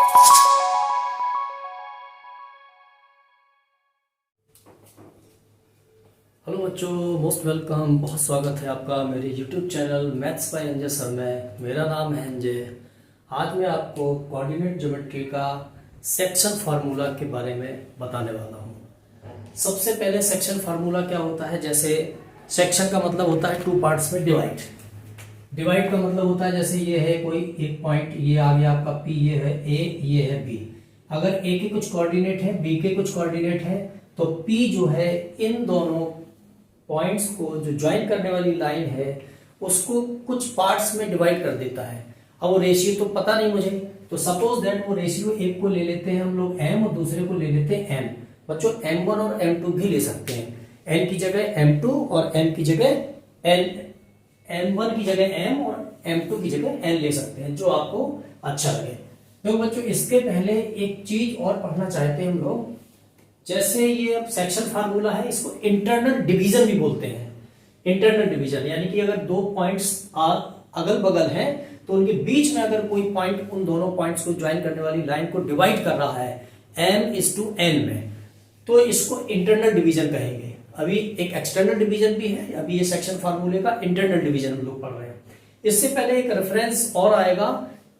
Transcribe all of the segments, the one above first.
Hello बच्चों, most welcome. बहुत स्वागत है आपका मेरे YouTube channel maths by Anjay sir में। मेरा नाम है अंजय। आज मैं आपको कोऑर्डिनेट ज्योमेट्री का सेक्शन फार्मूला के बारे में बताने वाला हूँ। सबसे पहले सेक्शन फार्मूला क्या होता है, जैसे सेक्शन का मतलब होता है टू पार्ट्स में डिवाइड। डिवाइड का मतलब होता है जैसे ये है कोई एक पॉइंट, ये आ गया आपका P, ये है A, ये है B। अगर A के कुछ कोऑर्डिनेट है, B के कुछ कोऑर्डिनेट है, तो P जो है इन दोनों पॉइंट्स को जो ज्वाइन करने वाली लाइन है उसको कुछ पार्ट्स में डिवाइड कर देता है। अब वो रेशियो तो पता नहीं मुझे, तो सपोज दैट वो रेशियो एक को ले लेते हैं हम लोग m और दूसरे को ले लेते हैं n। बच्चों m1 और m2 भी ले सकते हैं, n की जगह m2 और m की जगह n, m1 की जगह m और m2 की जगह n ले सकते हैं, जो आपको अच्छा लगे। तो बच्चों इसके पहले एक चीज और पढ़ना चाहते हैं हम लोग। जैसे ये सेक्शन फार्मूला है, इसको इंटरनल डिवीजन भी बोलते हैं। इंटरनल डिवीजन यानी कि अगर दो पॉइंट्स अगल बगल हैं तो उनके बीच में अगर कोई पॉइंट उन दोनों पॉइंट्स को ज्वाइन करने वाली लाइन को डिवाइड कर रहा है m/n में, तो इसको इंटरनल डिवीजन कहेंगे। अभी एक एक्सटर्नल डिवीजन भी है, अभी ये सेक्शन फार्मूले का इंटरनल डिवीजन हम लोग पढ़ रहे हैं। इससे पहले एक रेफरेंस और आएगा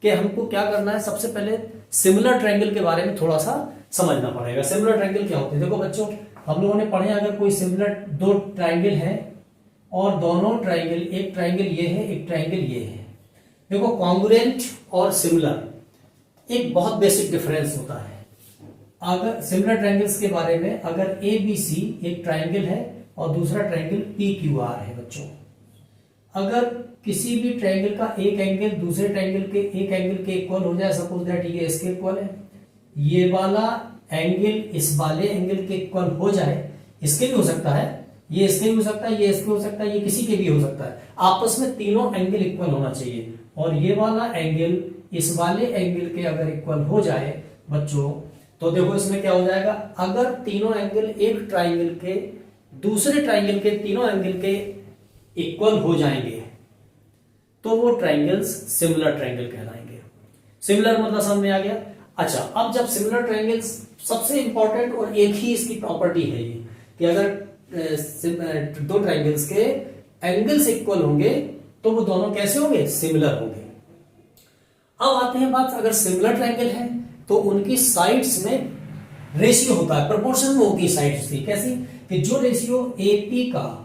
कि हमको क्या करना है। सबसे पहले सिमिलर ट्रायंगल के बारे में थोड़ा सा समझना पड़ेगा। सिमिलर ट्रायंगल क्या होते हैं? देखो बच्चों, हम लोगों ने पढ़े अगर कोई सिमिलर दो ट्रायंगल है और दोनों ट्रायंगल, एक ट्रायंगल ये है, एक ट्रायंगल ये है। देखो कॉन्ग्रुएंट और सिमिलर एक बहुत बेसिक डिफरेंस होता है। अगर सिमिलर ट्रायंगल्स के बारे में, अगर ABC एक ट्रायंगल है और दूसरा ट्रायंगल PQR है बच्चों, अगर किसी भी ट्रायंगल का एक एंगल दूसरे ट्रायंगल के एक एंगल के इक्वल हो जाए, सपोज दैट ये इसके इक्वल है, ये वाला एंगल इस वाले एंगल के इक्वल हो जाए, इसके भी हो सकता है, ये इसके भी हो सकता है, ये इसके हो सकता है, ये किसी के भी हो सकता है, आपस में तीनों एंगल इक्वल होना चाहिए। और ये वाला एंगल इस वाले एंगल के अगर इक्वल हो जाए बच्चों, तो देखो इसमें क्या हो जाएगा, अगर तीनों एंगल एक ट्राइंगल के दूसरे ट्राइंगल के तीनों एंगल के इक्वल हो जाएंगे तो वो ट्राइंगल्स सिमिलर ट्राइंगल कहलाएंगे। सिमिलर मतलब समझ में आ गया? अच्छा, अब जब सिमिलर ट्रायंगल्स, सबसे इंपॉर्टेंट और एक ही इसकी प्रॉपर्टी है ये कि अगर दो ट्रायंगल्स के एंगल्स इक्वल होंगे तो वो दोनों कैसे होंगे? सिमिलर होंगे। अब आते हैं बात, अगर सिमिलर ट्रायंगल है तो उनकी साइड्स में रेशियो होता है, प्रोपोर्शन में होती है साइड्स की। कैसी? कि जो रेशियो AP का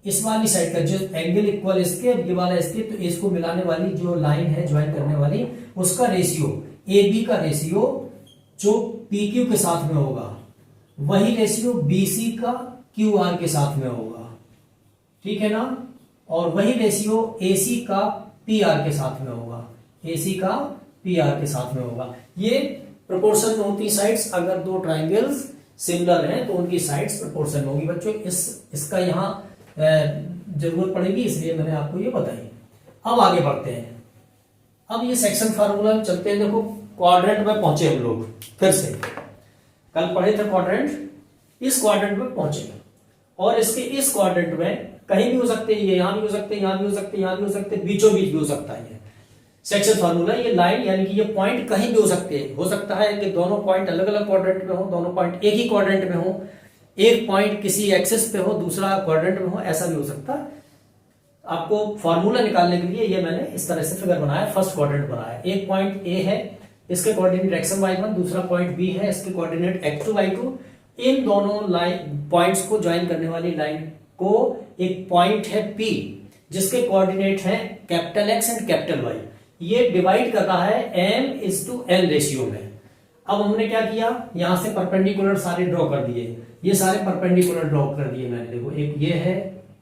इस वाली साइड का जो एंगल इक्वल इसके, ये वाला इसके, तो इसको मिलाने वाली जो लाइन है ज्वाइन करने वाली, उसका रेशियो AB का रेशियो जो PQ के साथ में होगा, वही रेशियो BC का QR के साथ में होगा, ठीक है ना? और वही रेशियो AC का PR के साथ में होगा, AC का PR के साथ में होगा। ये प्रोपोर्शन में होती साइड्स। अगर दो ट्राइंगल्स सिमिलर हैं तो उनकी साइड्स प्रोपोर्शन होगी बच्चों। इसका यहाँ जरूरत पड़ेगी, इसलिए मैंने आपको ये बताई। अब आगे बढ़ते हैं। अब ये सेक्शन फार्मूला में चलते हैं। देखो क्वाड्रेंट में पहुंचे हम लोग, फिर से कल पढ़े थे क्वाड्रेंट, इस क्वाड्रेंट में पहुंचे और इसके इस क्वाड्रेंट में कहीं भी हो सकते हैं, ये यहां भी हो सकते हैं, यहां भी हो सकते हैं, यहां भी हो सकते हैं, बीचों बीच भी हो सकता है। ये सेक्शन फार्मूला, ये लाइन यानी कि ये पॉइंट कहीं भी हो सकते हैं। हो सकता है कि दोनों पॉइंट अलग अलग क्वाड्रेंट में हो, दोनों पॉइंट एक ही क्वाड्रेंट में हो, एक पॉइंट किसी एक्सिस पे हो, दूसरा क्वाड्रेंट में हो, ऐसा भी हो सकता है। आपको फार्मूला निकालने के लिए ये मैंने इस तरह से फिगर बनाया, फर्स्ट क्वाड्रेंट बनाया। एक पॉइंट A है, इसके कोऑर्डिनेट x1 y1, दूसरा पॉइंट B है, इसके कोऑर्डिनेट x2 y2। इन दोनों लाइन पॉइंट्स को ज्वाइन करने वाली लाइन को एक पॉइंट है P, जिसके कोऑर्डिनेट है capital X and capital Y। ये डिवाइड कर रहा है m/n रेशियो में। अब हमने क्या किया, यहां से परपेंडिकुलर सारे ड्रॉ कर दिए, ये सारे परपेंडिकुलर ड्रॉ कर दिए मैंने। देखो एक ये है,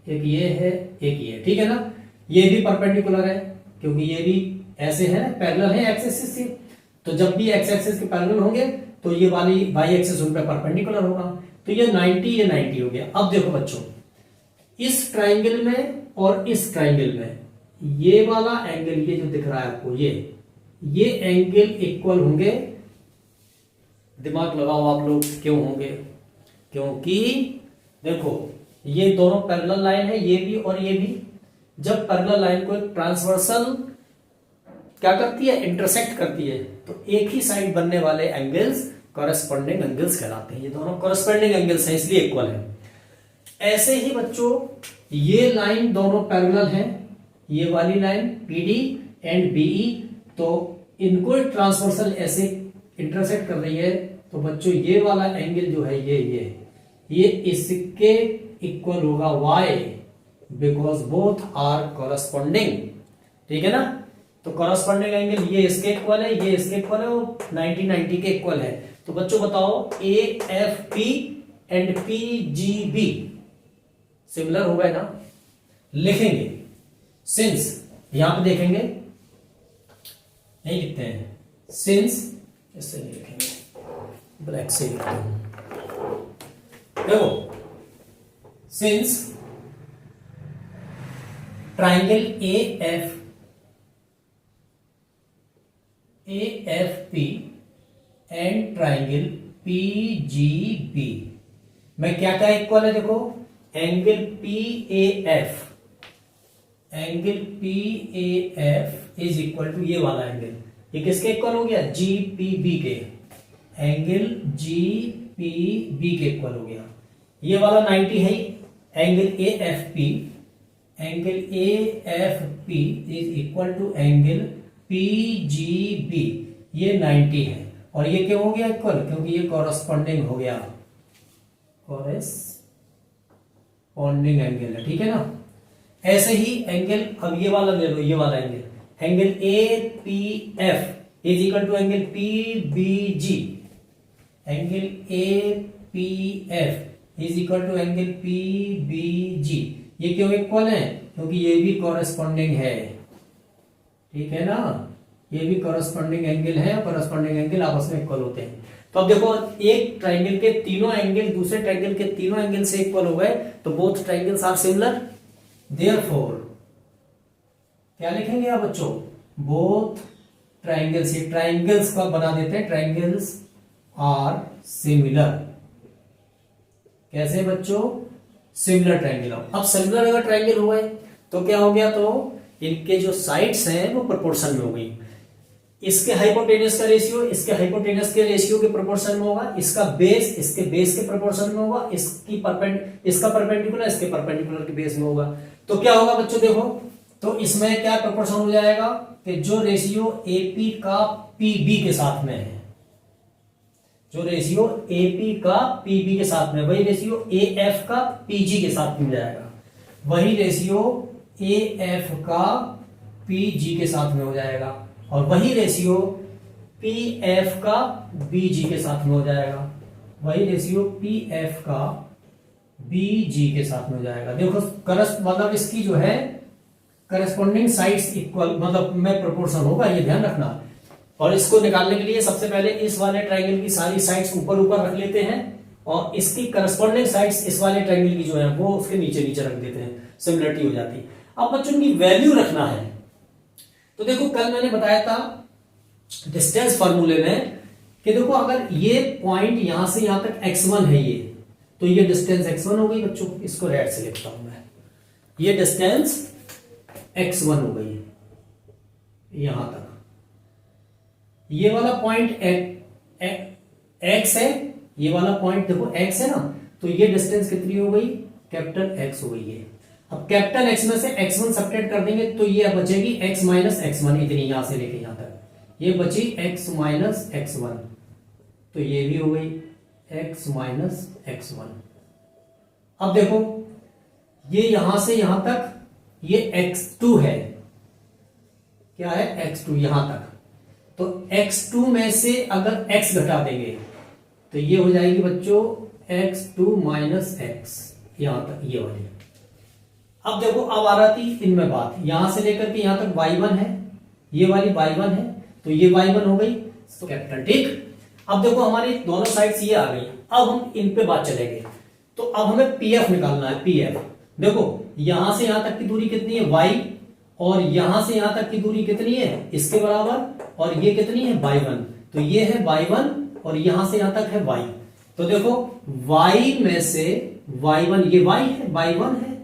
एक ये है, एक ये, ठीक है ना? ये भी परपेंडिकुलर है क्योंकि ये भी ऐसे है, पैरेलल है एक्स एक्सिस से। तो जब भी एक्स एक्सिस के पैरेलल होंगे तो ये वाली वाई एक्सिस उन पे परपेंडिकुलर होगा। तो ये 90, ये 90 हो गया। अब देखो बच्चों, इस ट्राइंगल में और इस ट्राइंगल में ये वाला एंगल, ये जो दिख रहा है आपको, ये एंगल इक्वल होंगे। दिमाग लगाओ आप लोग, क्यों होंगे? क्योंकि देखो ये दोनों पैरेलल लाइन है, ये भी और ये भी। जब पैरेलल लाइन को एक ट्रांसवर्सल क्या करती है, इंटरसेक्ट करती है, तो एक ही साइड बनने वाले एंगल्स कॉरेस्पॉन्डिंग एंगल्स कहलाते हैं। ये दोनों कॉरेस्पॉन्डिंग एंगल्स हैं इसलिए इक्वल है। ऐसे ही बच्चों ये लाइन दोनों पैरेलल हैं, ये वाली लाइन PD एंड BE, तो इनको ट्रांसवर्सल ऐसे इंटरसेक्ट कर रही है, तो बच्चों ये वाला एंगल जो है ये इसके इक्वल होगा y, because both are corresponding. ठीक है ना, तो कॉरेस्पॉन्डिंग एंगल ये इसके इक्वल है, ये इसके इक्वल है, वो 90 के इक्वल है। तो बच्चों बताओ AFP एंड PGB सिमिलर हो गए ना, लिखेंगे सिंस, यहां पे देखेंगे नहीं लिखते हैं, सिंस इससे नहीं लिखेंगे, ब्लैक से लिखते हैं। देखो since triangle AFP and triangle PGB में क्या क्या इक्वल है, देखो angle PAF is equal to ये वाला एंगल, ये किसके इक्वल हो गया, GPB के, एंगल GPB के इक्वल हो गया। ये वाला 90 है, angle AFP is equal to angle PGB, ये 90 है। और ये क्यों हो गया इक्वल, क्योंकि ये कॉरेस्पॉन्डिंग हो गया, कॉरेस्पॉन्डिंग एंगल है। ठीक है ना, ऐसे ही एंगल, अब ये वाला ले लो, ये वाला angle APF is equal to angle PBG, angle APF is equal to angle PBG, ये क्यों इक्वल है, क्योंकि ये भी कॉरेस्पॉन्डिंग है। ठीक है ना, ये भी कॉरेस्पॉन्डिंग एंगल है, कॉरेस्पॉन्डिंग एंगल आपस में इक्वल होते हैं। तो अब देखो एक ट्राइंगल के तीनों एंगल दूसरे ट्राइंगल के तीनों एंगल से इक्वल हो गए, तो both triangles are similar, therefore क्या लिखेंगे आप बच्चों, बोथ ट्राइंगल्स, ये ट्राइंगल्स का बना देते हैं, ट्राइंगल्स आर सिमिलर। कैसे बच्चों, सिमिलर ट्राइंगल। अब सिमिलर अगर ट्राइंगल हुए तो क्या हो गया, तो इनके जो साइड्स हैं वो प्रोपोर्शन में हो गई, इसके हाइपोटेनस का रेशियो इसके हाइपोटेनस के रेशियो के प्रोपोर्शन में होगा, इसका बेस इसके बेस के प्रोपोर्शन में होगा, इसका परपेंडिकुलर इसके परपेंडिकुलर के बेस में होगा। तो क्या होगा बच्चों, देखो तो इसमें क्या प्रोपोर्शन हो जाएगा कि जो रेशियो AP का PB के साथ में है, जो रेशियो AP का PB के साथ में, वही रेशियो AF का PG के साथ में जाएगा, वही रेशियो AF का PG के साथ में हो जाएगा, और वही रेशियो PF का BG के साथ में हो जाएगा, वही रेशियो PF का BG के साथ में हो जाएगा। देखो मतलब इसकी जो है करस्पॉन्डिंग साइड्स इक्वल, मतलब में प्रोपोर्शन होगा, ये ध्यान रखना। और इसको निकालने के लिए सबसे पहले इस वाले ट्राइंगल की सारी साइड्स ऊपर ऊपर रख लेते हैं, और इसकी करस्पॉन्डिंग साइड्स इस वाले ट्राइंगल की जो है वो उसके नीचे नीचे रख देते हैं, सिमिलरिटी हो जाती है। अब बच्चों की वैल्यू रखना है, तो देखो कल मैंने बताया था डिस्टेंस फॉर्मूले में कि देखो अगर ये पॉइंट यहां से यहां तक x1 है, ये तो ये डिस्टेंस x1 हो गई बच्चों, इसको रेड से लिखता हूं मैं, ये डिस्टेंस x1 हो गई यहां तक। ये वाला पॉइंट x है, ये वाला पॉइंट देखो x है ना, तो ये डिस्टेंस कितनी हो गई, कैपिटल X हो गई है। अब कैपिटल X में से x1 सब्ट्रैक्ट कर देंगे तो ये बचेगी x माइनस x1, इतनी यहां से लेके यहां तक, ये बची x माइनस x1, तो ये भी हो गई x माइनस x1। अब देखो ये यहां से यहां तक ये x2 है, क्या है x2 यहां तक, तो x2 में से अगर x घटा देंगे तो ये हो जाएगी बच्चों x2 माइनस x, यहां तक ये वाली। अब देखो अब आ रही थी इनमें बात, यहां से लेकर के यहां तक y1 है, ये वाली y1 है, तो ये y1 हो गई, तो कैपिटल। ठीक, अब देखो हमारी दोनों साइड्स ये आ गई, अब हम इन पे बात चलेंगे। तो अब हमें PF निकालना है, PF। देखो यहां से यहां तक की दूरी कितनी है y, और यहां से यहां तक की दूरी कितनी है इसके बराबर, और ये कितनी है y1, तो ये है y1 और यहां से यहां तक है y। तो देखो y में से y1, ये y है, y1 है,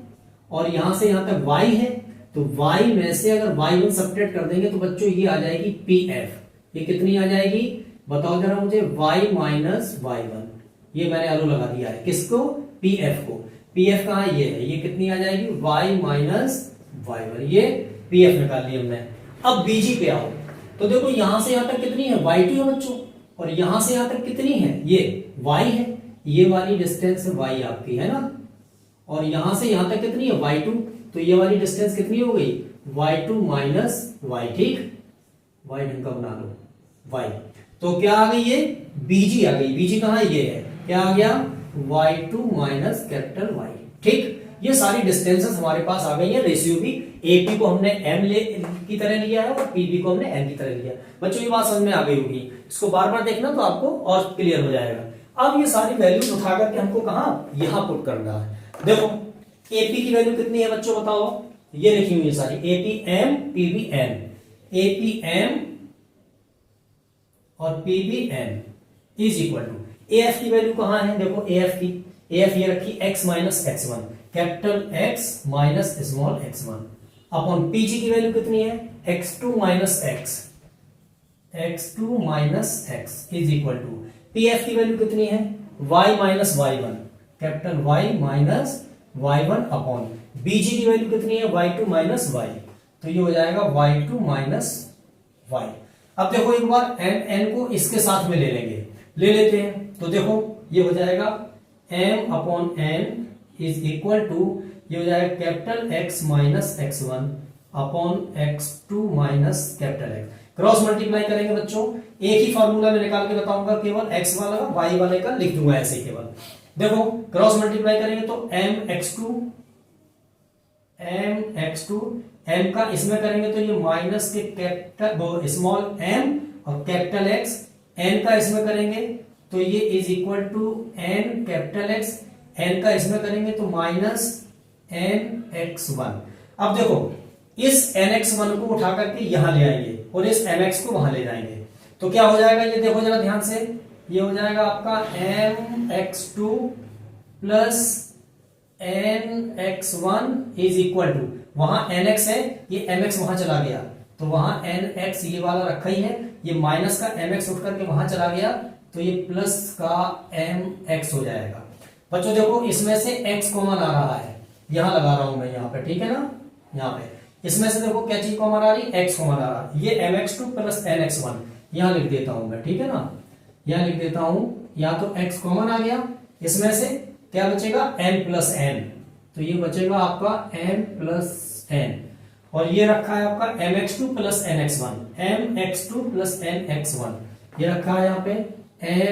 और यहां से यहां तक y है, तो y में से अगर y1 सब्ट्रैक्ट कर देंगे तो बच्चों ये आ जाएगी pf। ये कितनी आ जाएगी बताओ जरा मुझे, y माइनस y1। ये मैंने आलू लगा दिया है किसको, pf को। pf कहाँ है, ये है, ये कितनी आ जाएगी y माइनस y1। ये pf निकाल ली हमने। अब bg पे आओ तो देखो यहां से यहां तक कितनी है y2 है बच्चों, और यहां से यहां तक कितनी है ये y है। ये वाली डिस्टेंस है y आपकी, है ना। और यहां से यहां तक कितनी है y2, तो ये वाली डिस्टेंस कितनी हो गई y2 माइनस y। ठीक, y ढंग का बना लो y। तो क्या आ गई ये bg आ गई। bg कहां है, ये है, क्या आ गया y2 माइनस कैपिटल y। ठीक, ये सारी डिस्टेंसेस हमारे पास आ गई है। रेशियो भी AP को हमने m की तरह लिया है और PB को हमने n की तरह लिया है। बच्चों ये बात समझ में आ गई होगी, इसको बार बार देखना तो आपको और क्लियर हो जाएगा। अब ये सारी वैल्यूज उठा करके हमको कहां, यहां पुट करना है। देखो AP की वैल्यू कितनी है बच्चों बताओ, ये लिखी हुई है सारी, APM PBN, APM और PBN is equal to AF की वैल्यू कहां है, देखो AF की, AF ये रखी x minus x1, capital X minus small x1 upon PG की वैल्यू कितनी है x2 minus x, x2 minus x is equal to PF की वैल्यू कितनी है y minus y1, capital Y minus y1 upon BG की value कितनी है y2 minus y, तो ये हो जाएगा y2 माइनस y। अब देखो एक बार n को इसके साथ में ले लेंगे, ले लेते हैं तो देखो ये हो जाएगा m upon n is equal to, ये हो जाएगा capital X minus x1 upon x2 minus capital X। Cross multiply करेंगे बच्चों, एक ही फॉर्मूला में निकाल के बताऊंगा, केवल x वाला का y वाले का लिख दूंगा ऐसे केवल। देखो क्रॉस मल्टीप्लाई करेंगे तो mx2 m का इसमें करेंगे तो ये माइनस के कैपिटल स्मॉल m और कैपिटल X, n का इसमें करेंगे तो ये is equal to n capital X, n का इसमें करेंगे तो माइनस nx1। अब देखो इस nx1 को उठा करके यहां ले आएंगे और इस mx को वहां ले जाएंगे तो क्या हो जाएगा, ये देखो जरा ध्यान से, ये हो जाएगा आपका mx2 plus nx1 is equal to, वहां nx है, ये mx वहां चला गया तो वहां nx ये वाला रखा ही है, ये माइनस का mx उठ करके वहां चला गया तो ये प्लस का mx हो जाएगा। बच्चों देखो इसमें से x कॉमन आ रहा है, यहां लगा रहा हूं मैं यहाँ पे, ठीक है ना, यहाँ पे इसमें से देखो क्या चीज कॉमन आ रही है, x कॉमन आ रहा है, ये mx2 प्लस nx1 यहां लिख देता हूं मैं, ठीक है ना, यहां लिख देता हूं, यहाँ तो x कॉमन आ गया, इसमें से क्या बचेगा m प्लस n, तो ये बचेगा आपका m प्लस n, और ये रखा है आपका mx2 plus nx1, mx2 plus nx1 ये रखा है यहाँ पे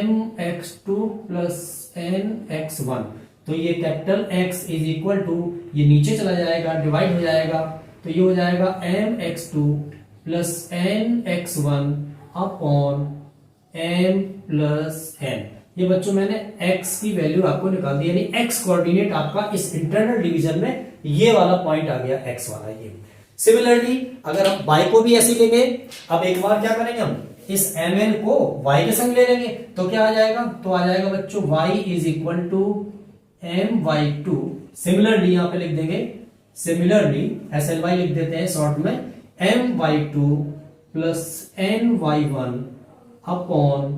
mx2 प्लस nx1, तो ये capital X is equal to, ये नीचे चला जाएगा डिवाइड हो जाएगा तो ये हो जाएगा mx2 plus nx1 upon m plus n। ये बच्चों मैंने x की वैल्यू आपको निकाल दी, यानी x कोऑर्डिनेट आपका इस इंटरनल डिवीजन में ये वाला पॉइंट आ गया x वाला ये। सिमिलरली अगर हम y को भी ऐसे लेंगे, अब एक बार क्या करेंगे हम इस mn को y के संग ले लेंगे तो क्या आ जाएगा, तो आ जाएगा बच्चों y is equal to my2, similarly यहां पे लिख देंगे, सिमिलरली SLY लिख देते हैं शॉर्ट में, my2 plus ny1 upon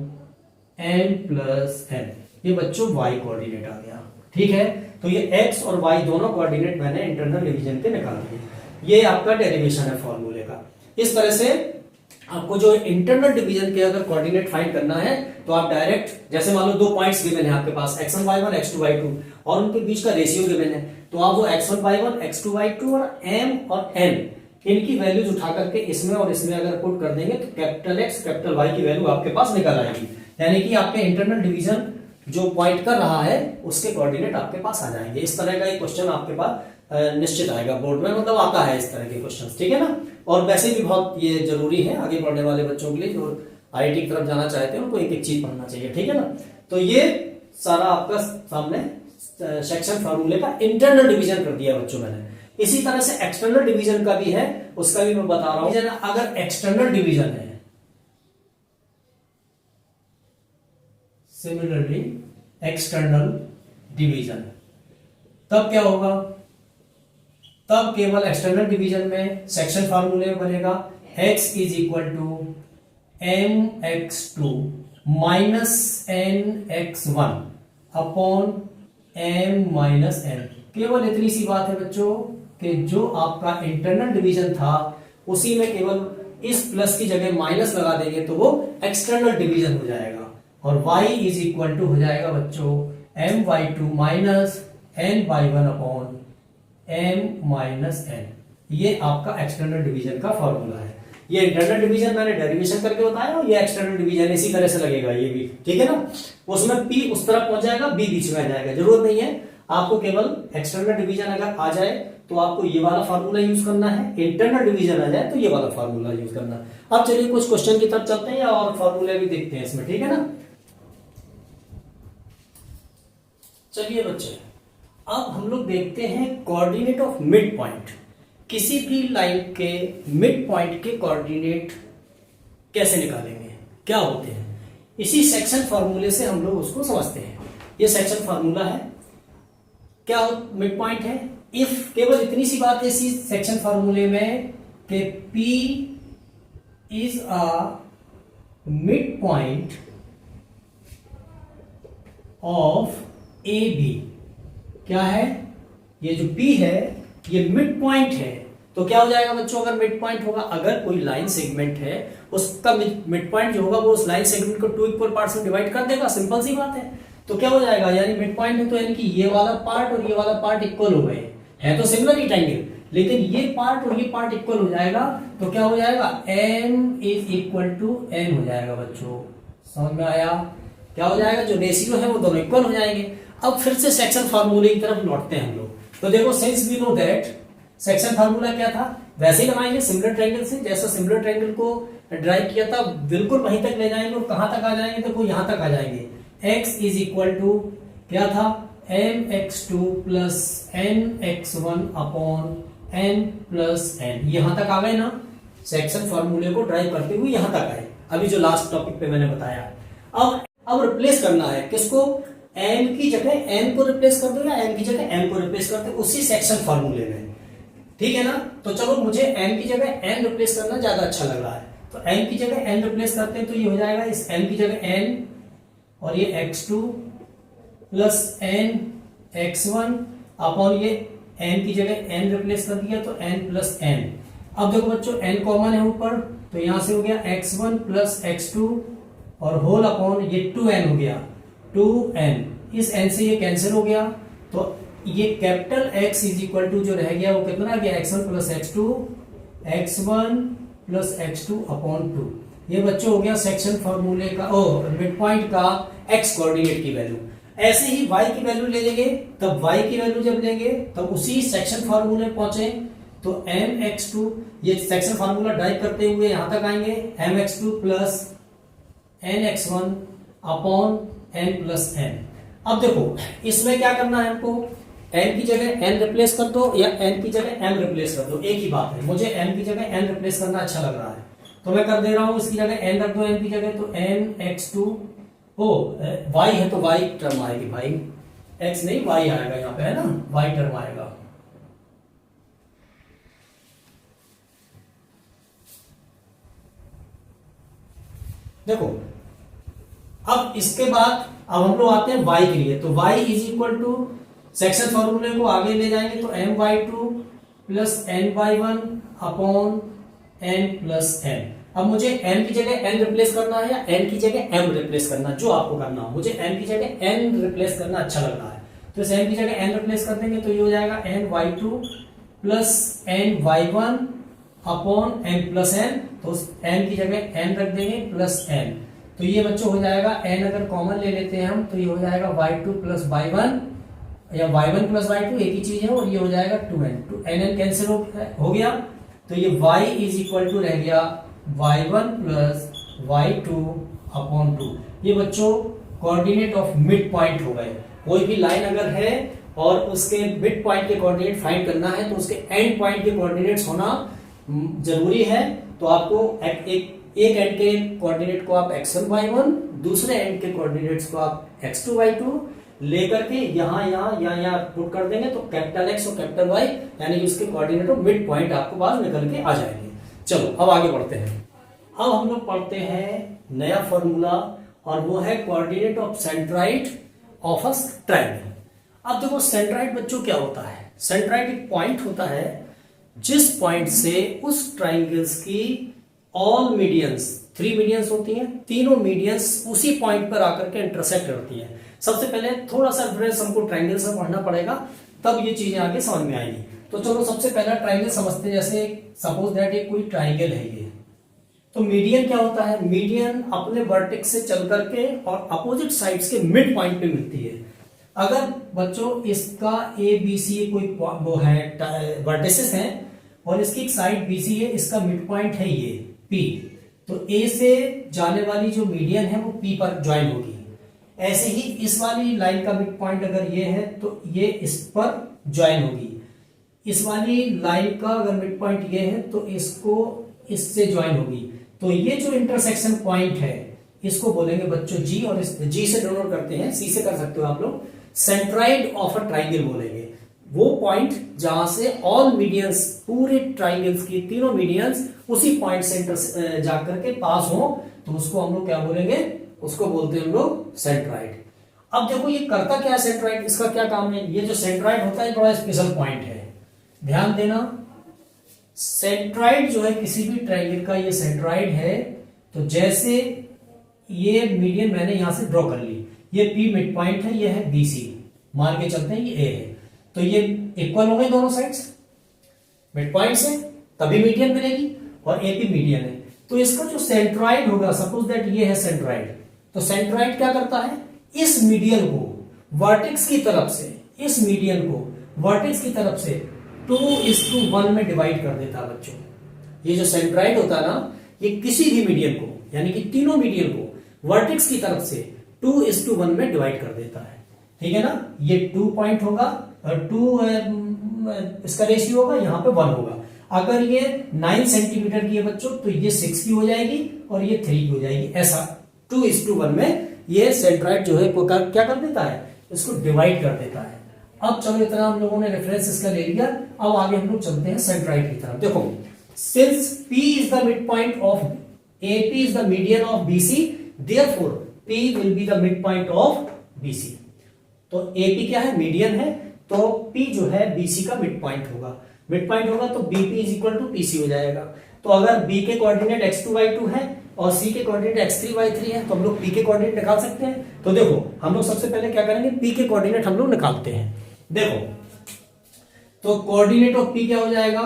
n plus n, ये बच्चों y कोऑर्डिनेट आ गया, ठीक है। तो ये x और y दोनों कोऑर्डिनेट मैंने इंटरनल डिवीजन के निकाल दिए, ये आपका डेरिवेशन है फॉर्मूले का। इस तरह से आपको जो इंटरनल डिवीजन के अगर कोऑर्डिनेट फाइंड करना है तो आप डायरेक्ट, जैसे मान लो दो पॉइंट्स गिवन है आपके पास x1 y1 x2 y2 और उनके बीच का रेशियो गिवन है, तो आप वो x1 y1 x2 y2 और m और n इनकी वैल्यूज उठा करके इसमें और इसमें अगर पुट कर देंगे तो कैपिटल X कैपिटल Y की वैल्यू आपके पास निकल आएगी, यानी कि आपके इंटरनल डिवीजन जो पॉइंट कर रहा है उसके कोऑर्डिनेट आपके पास आ जाएंगे। इस तरह का एक क्वेश्चन आपके पास निश्चित आएगा बोर्ड में, मतलब आता है इस तरह के क्वेश्चंस, ठीक है ना। और वैसे भी बहुत ये जरूरी है आगे पढ़ने वाले बच्चों के लिए, जो IIT की तरफ जाना चाहते हैं उनको एक एक चीज पढ़ना चाहिए, ठीक है ना। तो ये सारा आपका सामने सेक्शन फार्मूले का इंटरनल डिवीजन कर दिया बच्चों मैंने। इसी तरह से एक्सटर्नल डिवीजन का भी है, उसका भी मैं बता रहा हूं। अगर एक्सटर्नल डिवीजन है, तब केवल एक्सटर्नल डिवीजन में सेक्शन फार्मूले में बनेगा x is equal to mx2 minus nx1 upon m minus n। केवल इतनी सी बात है बच्चों कि जो आपका इंटरनल डिवीजन था उसी में केवल इस प्लस की जगह माइनस लगा देंगे तो वो एक्सटर्नल डिवीजन हो जाएगा और y इज इक्वल टू हो जाएगा बच्चों m/2 minus n/1 upon m minus n। ये आपका एक्सटर्नल डिवीजन का फॉर्मूला है। ये इंटरनल डिवीजन मैंने डेरिवेशन करके बताया और ये एक्सटर्नल डिवीजन इसी तरह से लगेगा ये भी, ठीक है ना। उसमें p उस तरफ पहुंच जाएगा, b बीच में आ जाएगा। जरूरत नहीं है आपको, केवल एक्सटर्नल डिवीजन अगर आ जाए तो आपको ये वाला फार्मूला यूज करना है, इंटरनल डिवीजन आ जाए तो ये वाला फार्मूला यूज करना है। अब चलिए कुछ क्वेश्चन की तरफ चलते हैं या और फार्मूले भी देखते हैं इसमें, ठीक है ना। चलिए बच्चे, अब हम लोग देखते हैं कोऑर्डिनेट ऑफ मिड पॉइंट। किसी भी लाइन के मिड पॉइंट के कोऑर्डिनेट कैसे निकालेंगे, क्या होते हैं, इसी सेक्शन फार्मूले से हम लोग उसको समझते हैं। ये सेक्शन फार्मूला है, क्या मिड पॉइंट है। इफ केवल इतनी सी बात है इसी सेक्शन फार्मूले में कि P is a mid point of A B. क्या है, ये जो P है ये मिड पॉइंट है। तो क्या हो जाएगा बच्चों, अगर मिड पॉइंट होगा, अगर कोई लाइन सेगमेंट है उसका मिड पॉइंट जो होगा वो उस लाइन सेगमेंट को 2 इक्वल पार्ट्स में डिवाइड कर देगा। सिंपल सी बात है। तो क्या हो जाएगा, यानी मिड पॉइंट है तो यानी कि ये वाला पार्ट और ये वाला पार्ट इक्वल हो गए है, तो सिमिलर ही ट्रायंगल, लेकिन ये पार्ट और ये पार्ट इक्वल हो जाएगा तो क्या हो जाएगा, m is equal to n हो जाएगा। बच्चों समझ में आया, क्या हो जाएगा, जो रेशियो है वो दोनों इक्वल हो जाएंगे। अब फिर से सेक्शन फार्मूले की तरफ लौटते हैं हम लोग। तो देखो, since we know that section formula क्या था, वैसे ही लगाएंगे सिमिलर ट्रायंगल से। जैसा सिमिलर ट्रायंगल को ड्राइव किया था बिल्कुल वहीं तक ले जाएंगे। और कहां तक आ जाएंगे, देखो यहां तक आ जाएंगे। x इज इक्वल टू क्या था, mx2 plus nx1 upon n plus n। यहां तक आ गए ना, सेक्शन फार्मूले को ड्राइव करते हुए यहां तक आए, अभी जो लास्ट टॉपिक पे मैंने बताया। अब रिप्लेस करना है किसको, m की जगह n को रिप्लेस कर दो या n की जगह m को रिप्लेस कर दो उसी सेक्शन फार्मूले में, ठीक है ना। तो चलो मुझे m की जगह n रिप्लेस करना ज्यादा अच्छा लग रहा है, तो m की जगह n रिप्लेस करते हैं तो ये हो जाएगा, इस m की जगह n और ये x2 plus n x1 upon ये n की जगह n रिप्लेस कर दिया तो n प्लस n। अब देखो बच्चों n कॉमन है ऊपर, तो यहां से हो गया x1 प्लस x2 और होल अपॉन ये 2n हो गया 2n। इस n से ये कैंसिल हो गया तो ये capital X is equal to जो रह गया वो कितना आ गया, x1 plus x2 x1 plus x2 upon 2। ये बच्चों हो गया सेक्शन फार्मूले का मिड पॉइंट का x कोऑर्डिनेट की वैल्यू। ऐसे ही y की वैल्यू ले लेंगे, तब y की वैल्यू जब लेंगे तब उसी सेक्शन फार्मूले पहुंचे तो mx2, ये सेक्शन फार्मूला ड्राइव करते हुए यहां तक आएंगे, mx2 plus nx1 upon n plus n। अब देखो इसमें क्या करना है हमको, n की जगह n रिप्लेस कर दो या n की जगह m रिप्लेस कर दो, एक ही बात है। मुझे m की जगह n रिप्लेस करना अच्छा लग रहा है तो मैं कर दे रहा हूं, इसकी जगह n रख दो n की जगह, तो n x2 y है तो y टर्म आएगी भाई, x नहीं y आएगा यहाँ पे, है ना, y टर्म आएगा। देखो अब इसके बाद अब हम लोग आते हैं y के लिए, तो y is equal to section फॉर्मूले को आगे ले जाएंगे तो m/2 plus n/1 upon n plus n। अब मुझे n की जगह n रिप्लेस करना है या n की जगह m रिप्लेस करना, जो आपको करना हो। मुझे n की जगह n रिप्लेस करना अच्छा लग रहा है तो इस n की जगह n रिप्लेस कर देंगे तो ये हो जाएगा n/2 plus n/1 upon n plus n। तो n की जगह n रख देंगे प्लस n, तो ये बच्चों हो जाएगा n अगर कॉमन ले लेते हैं हम तो ये हो जाएगा y2 प्लस y1 या y1 प्लस y2 एक ही चीज है, और ये हो जाएगा 2n, तो n कैंसिल हो गया तो ये y इज इक्वल टू रह गया y1 प्लस y2 अपॉन 2। ये बच्चों कोऑर्डिनेट ऑफ मिड पॉइंट हो गए। कोई भी लाइन अगर है और उसके मिड पॉइंट के कोऑर्डिनेट फाइंड करना है तो उसके एंड पॉइंट के कोऑर्डिनेट्स होना जरूरी है। तो आपको एक एंड के कोऑर्डिनेट को आप x1 y1, दूसरे एंड के कोऑर्डिनेट्स को आप x2 y2 लेकर के यहाँ पुट कर देंगे तो कैपिटल एक्स और कैपिटल वाई यानी कि उसके कोऑर्डिनेट और मिड पॉइंट आपको पास निकल के आ जाएंगे। चलो अब आगे बढ़ते हैं। अब हम लोग पढ़ते हैं नया फॉर्मूला और वो है coordinate of centroid of a triangle. अब देखो सेंट्राइड बच्चों क्या होता है? सेंट्राइड एक पॉइंट होता है जिस पॉइंट से उस ट्रायंगल्स की ऑल मीडियंस, 3 मीडियंस होती हैं, तीनों मीडियंस उसी पॉइंट पर आकर के इंटरसेक्ट करती हैं। सबसे पहले थोड़ा सा रेफरेंस हमको ट्रायंगल से पढ़ना पड़ेगा, तब ये चीजें आगे समझ में आएंगी। तो चलो सबसे पहला ट्रायंगल समझते हैं। जैसे सपोज दैट एक कोई ट्रायंगल है ये, तो मीडियन क्या होता है? मीडियन अपने वर्टेक्स से चल करके और अपोजिट साइड्स के मिड पॉइंट पे मिलती है। अगर बच्चों इसका ए बी सी कोई वो है वर्टिसेस हैं और इसकी एक साइड बी सी है, इसका मिड पॉइंट है ये पी, तो ए से जाने वाली जो मीडियन है वो पी पर ज्वाइन होगी। ऐसे ही इस वाली लाइन का मिड पॉइंट अगर ये है तो ये इस पर ज्वाइन होगी। इस वाली लाइन का अगर मिड पॉइंट ये है तो इसको इससे ज्वाइन होगी। तो ये जो इंटरसेक्शन पॉइंट है इसको बोलेंगे बच्चों जी, और इस जी से डिनोट करते हैं, सी से कर सकते हो आप लोग, सेंट्राइड ऑफ अ ट्राइंगल बोलेंगे। वो पॉइंट जहां से ऑल मीडियंस, पूरे ट्राइंगल्स की तीनों मीडियंस उसी पॉइंट से जाकर के पास हो, तो उसको हम लोग क्या बोलेंगे? उसको बोलते हैं हम लोग सेंट्राइड। अब देखो ये करता क्या है सेंट्राइड, इसका क्या काम है? ये जो सेंट्राइड होता है बड़ा स्पेशल पॉइंट है, ध्यान देना। सेंट्राइड जो है किसी भी ट्रायंगल का, ये सेंट्राइड है। तो जैसे ये मीडियन मैंने यहां से ड्रॉ कर ली, ये पी मिड पॉइंट है, ये है बी सी, मान के चलते हैं ये ए है, तो ये इक्वल हो गए दोनों साइड्स मिड पॉइंट से, तभी मीडियन मिलेगी, और ए पी मीडियन है। तो इसका जो सेंट्राइड होगा, सपोज दैट ये है सेंट्राइड, तो सेंट्राइड क्या करता है? इस मीडियन को वर्टेक्स की तरफ से, इस मीडियन को वर्टेक्स की तरफ से 2:1 में डिवाइड कर देता है बच्चों। ये जो सेंट्राइड होता है ना, ये किसी भी मीडियन को, यानी कि तीनों मीडियन को वर्टेक्स की तरफ से 2:1 में डिवाइड कर देता है। ठीक है ना? ये 2 पॉइंट होगा और 2 इसका रेशियो होगा, यहां पे 1 होगा। अगर ये 9 सेंटीमीटर की है बच्चों, तो ये 6 की हो जाएगी और ये 3 की हो जाएगी। ऐसा 2:1 में ये सेंट्राइड जो है क्या कर देता है? इसको डिवाइड कर देता है। अब चलो इतना हम लोगों ने रेफरेंस इसका ले लिया, अब आगे हम लोग चलते हैं सेंट्राइड की तरफ। देखो, since P is the mid point of AP is the median of BC, therefore P will be the mid point of BC। तो AP क्या है? मीडियन है, तो P जो है BC का मिड पॉइंट होगा। मिड पॉइंट होगा तो BP is equal to PC हो जाएगा। तो अगर B के कोऑर्डिनेट x2 y2 है और C के कोऑर्डिनेट x3 y3 है, तो हम लोग P के कोऑर्डिनेट निकाल सकते हैं। तो देखो हम लोग सबसे पहले क्या करेंगे? P के कोऑर्डिनेट हम लोग निकालते हैं। देखो, तो कोऑर्डिनेट ऑफ P क्या हो जाएगा?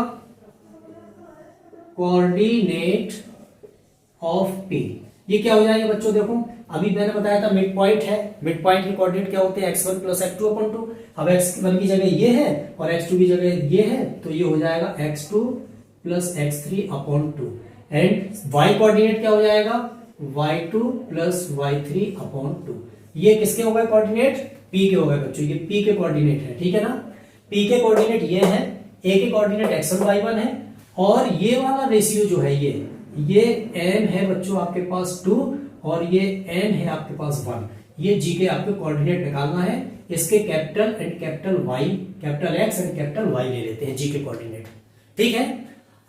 कोऑर्डिनेट ऑफ P ये क्या हो जाएगा बच्चों? देखो अभी मैंने बताया था मिड पॉइंट है, मिड पॉइंट के कोऑर्डिनेट क्या होते हैं? x1 plus x2/2। अब x1 की जगह ये है और x2 की जगह ये है, तो ये हो जाएगा x2 plus x3/2। And y coordinate क्या हो जाएगा? y2 plus y3/2। ये किसके हो गए कोऑर्डिनेट? P के हो गए बच्चों, ये P के कोऑर्डिनेट है। ठीक है ना? P के कोऑर्डिनेट ये है, A के कोऑर्डिनेट x1 y1 है, और ये वाला रेशियो जो है ये n है बच्चों आपके पास 2 और ये n है आपके पास 1। ये G के आपके कोऑर्डिनेट निकालना है। इसके capital and capital Y, capital X and capital Y ले लेते हैं G के कोऑर्डिनेट। ठीक है?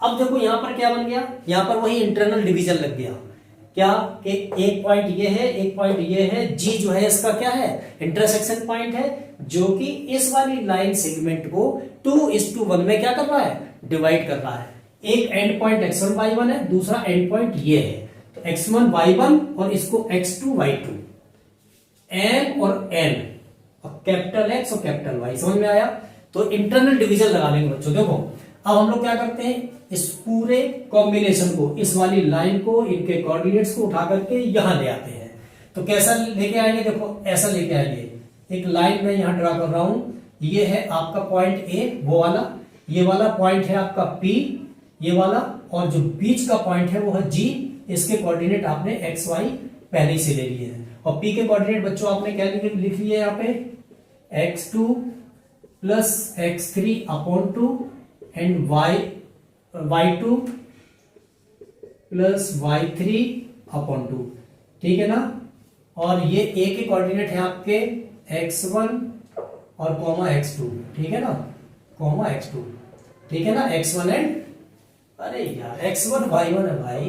अब देखो यहां पर क्या बन गया? यहां पर वही इंटरनल डिवीजन लग गया। क्या कि एक पॉइंट ये है, एक पॉइंट ये है। G जो है इसका क्या है? इंटरसेक्शन पॉइंट है, जो कि इस वाली लाइन सेगमेंट को 2:1 में क्या कर रहा है? डिवाइड कर रहा है। एक एंड पॉइंट x1 y1 है, दूसरा एंड पॉइंट ये है, तो x1 y1 और इसको x2 y2, m और n और कैपिटल X और कैपिटल Y। समझ में आया? तो इंटरनल डिवीजन लगा लेंगे बच्चों। देखो अब हम लोग क्या करते हैं? इस पूरे कॉम्बिनेशन को, इस वाली लाइन को, इनके कोऑर्डिनेट्स को उठा करके यहां ले आते हैं। तो कैसा लेके आएंगे? देखो ऐसा लेके आएंगे। एक लाइन मैं यहां ड्रा कर रहा हूं, ये है आपका पॉइंट A, वो वाला, ये वाला पॉइंट है आपका P, ये वाला, और जो बीच का पॉइंट है वो है G। इसके कोऑर्डिनेट आपने x y पहले ही से ले लिए हैं, और P के कोऑर्डिनेट बच्चों आपने क्या लिख लिए यहाँ पे? x2 plus x3/2 and y2 plus y3/2। ठीक है ना? और ये A के कोऑर्डिनेट है आपके x1 और कॉमा x2, ठीक है ना, कॉमा x2, ठीक है ना, x1 एंड, अरे यार x1 y1 है भाई,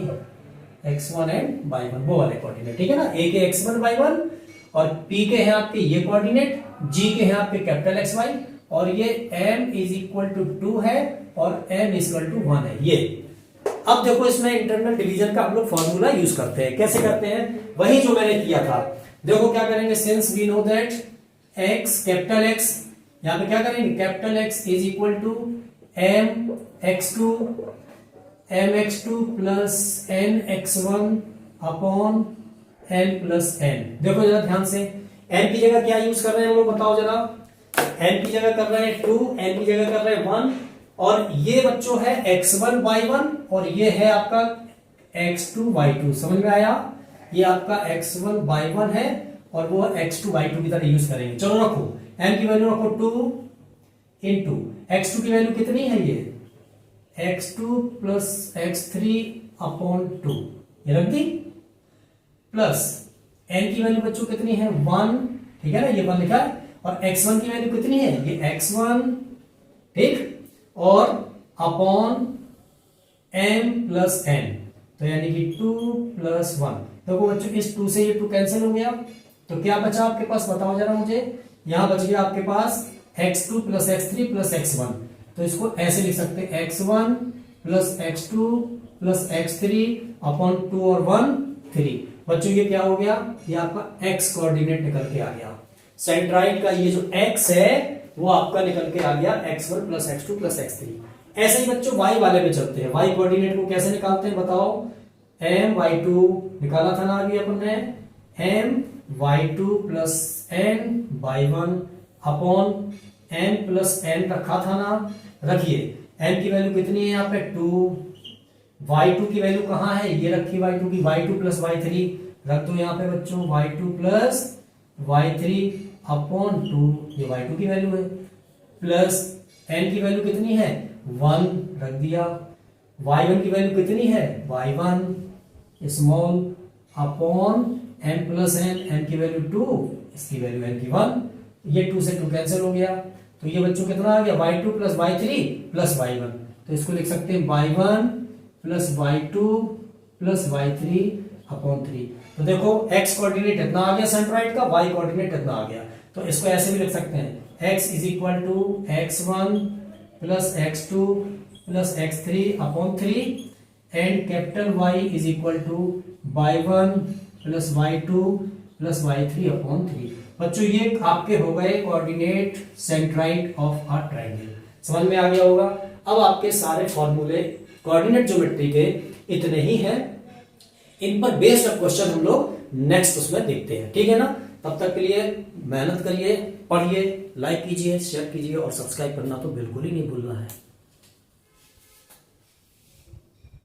x1 एंड y1 वो वाले कोऑर्डिनेट, ठीक है ना, a के x1 y1 और p के हैं आपके ये कोऑर्डिनेट, g के हैं आपके कैपिटल XY और ये m इज इक्वल टू 2 है और m इज इक्वल टू 1 है ये। अब देखो इसमें इंटरनल डिवीजन का हम लोग फॉर्मूला यूज करते हैं, कैसे करते हैं, वही जो मैंने किया था। देखो क्या करेंगे, since we know that x capital X, यहां पे क्या करेंगे, capital X is equal to mx2 plus nx1 upon n plus n। देखो जरा ध्यान से, n की जगह क्या यूज कर रहे हैं हम लोग, बताओ जरा, n की जगह कर रहे हैं 2, n की जगह कर रहे हैं 1 और ये बच्चों है x1 y1 और ये है आपका x2 y2, समझ में आया, ये आपका x1 y1 है और वो x2 y2 की तरह यूज करेंगे। चलो रखो, n की वैल्यू रखो 2 इंटू x2 की वैल्यू कितनी है, ये x2 प्लस x3 अपॉन 2, ये रख दी, प्लस n की वैल्यू बच्चों कितनी है 1, ठीक है ना, ये 1 लिखा है और x1 की वैल्यू कितनी है, ये x1, ठीक, और अपॉन m प्लस n, तो यानी कि 2 प्लस 1। देखो बच्चों इस 2 से ये 2 कैंसिल हो गया, तो क्या बचा आपके पास, बताओ जरा मुझे, यहां बच गया आपके पास x2 plus x3 plus x1, तो इसको ऐसे लिख सकते हैं x1 plus x2 plus x3 upon 2 और 1 3। बच्चों ये क्या हो गया, ये आपका x कोऑर्डिनेट निकल के आ गया, सेंट्राइड का ये जो x है वो आपका निकल के आ गया x1 plus x2 plus x3। ऐसे ही बच्चों y वाले में चलते हैं, y कोऑर्डिनेट को कैसे निकालते हैं बताओ, m y2 निकाला था ना अभी अपन ने, m y2 plus n y1 upon m plus n रखा था ना, रखिए m की वैल्यू कितनी है यहाँ पे 2, y2 की वैल्यू कहाँ है, ये रखी y2 की, y2 प्लस y3 रख दो यहाँ पे बच्चों, y2 प्लस y3 अपॉन 2, ये y2 की वैल्यू है, प्लस n की वैल्यू कितनी है 1 रख दिया, y1 की वैल्यू कितनी है y1 small upon m plus n की वैल्यू 2, इसकी वैल्यू n की 1, ये 2 से 2 कैंसिल हो गया, तो ये बच्चों कितना आ गया y2 plus y3 plus y1, तो इसको लिख सकते हैं y1 plus y2 plus y3 upon 3। तो देखो x कोऑर्डिनेट इतना आ गया सेंट्राइड का, y कोऑर्डिनेट इतना आ गया, तो इसको ऐसे भी लिख सकते हैं x is equal to x1 plus x2 plus x3 upon 3 and capital Y is equal to y1 plus y2 plus y3 upon 3। बच्चों ये आपके हो गए coordinate centroid of a triangle, समझ में आ गया होगा। अब आपके सारे फॉर्मूले कोऑर्डिनेट ज्योमेट्री के इतने ही हैं, इन पर बेस्ड क्वेश्चन हम लोग नेक्स्ट उसमें देखते हैं, ठीक है ना। तब तक के लिए मेहनत करिए, पढ़िए, लाइक कीजिए, शेयर कीजिए और सब्सक्राइब करना तो बिल्कुल ही नहीं भूलना है।